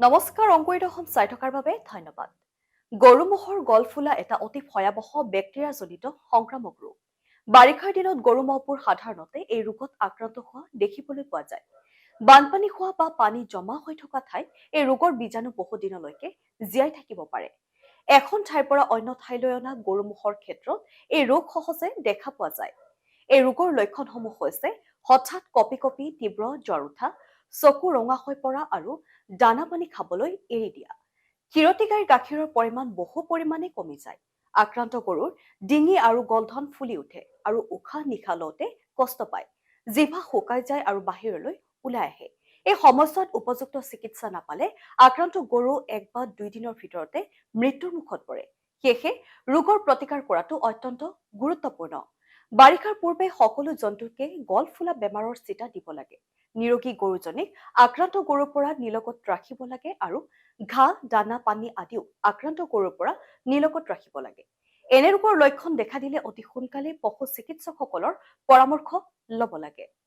নমস্কাৰ, অংকুৰিত অসম চাই থকাৰ বাবে ধন্যবাদ। গৰু ম'হৰ গল ফুলা এটা অতি ভয়াৱহ বেক্টেৰিয়াজনিত সংক্ৰামক ৰোগ। বাৰিষাৰ দিনত গৰু ম'হবোৰ সাধাৰণতে এই ৰোগত আক্ৰান্ত হোৱা দেখিবলৈ পোৱা যায়। বানপানী হোৱা বা পানী জমা হৈ থকা ঠাইত এই ৰোগৰ বীজাণু বহুদিনলৈকে জীয়াই থাকিব পাৰে। এখন ঠাইৰ পৰা অন্য ঠাইলৈ অনা গৰু ম'হৰ ক্ষেত্ৰত এই ৰোগ সহজে দেখা পোৱা যায়। এই ৰোগৰ লক্ষণসমূহ হৈছে হঠাৎ কঁপি কঁপি তীব্ৰ জ্বৰ উঠা, চকু ৰঙা হৈ পৰা আৰু দানা পানী খাবলৈ এৰি দিয়া। ক্ষীৰতী গাইৰ গাখীৰৰ পৰিমাণ বহু পৰিমাণে কমি যায়। আক্ৰান্ত গৰুৰ ডিঙি আৰু গলধন ফুলি উঠে আৰু উশাহ নিশাহ লওঁতে কষ্ট পায়। জিভা শুকাই যায় আৰু বাহিৰলৈ ওলাই আহে। এই সময়ছোৱাত উপযুক্ত চিকিৎসা নাপালে আক্ৰান্ত গৰু 1 বা 2 দিনৰ ভিতৰতে মৃত্যুৰ মুখত পৰে। সেয়েহে ৰোগৰ প্ৰতিকাৰ কৰাটো অত্যন্ত গুৰুত্বপূৰ্ণ। বাৰিষাৰ পূৰ্বে সকলো জন্তুকে গল ফুলা বেমাৰৰ চিটা দিব লাগে। নিৰোগী গৰুজনীক আক্ৰান্ত গৰুৰ পৰা নিলগত ৰাখিব লাগে আৰু ঘাঁহ, দানা, পানী আদিও আক্ৰান্ত গৰুৰ পৰা নিলগত ৰাখিব লাগে। এনে ৰোগৰ লক্ষণ দেখা দিলে অতি সোনকালে পশু চিকিৎসকসকলৰ পৰামৰ্শ ল'ব লাগে।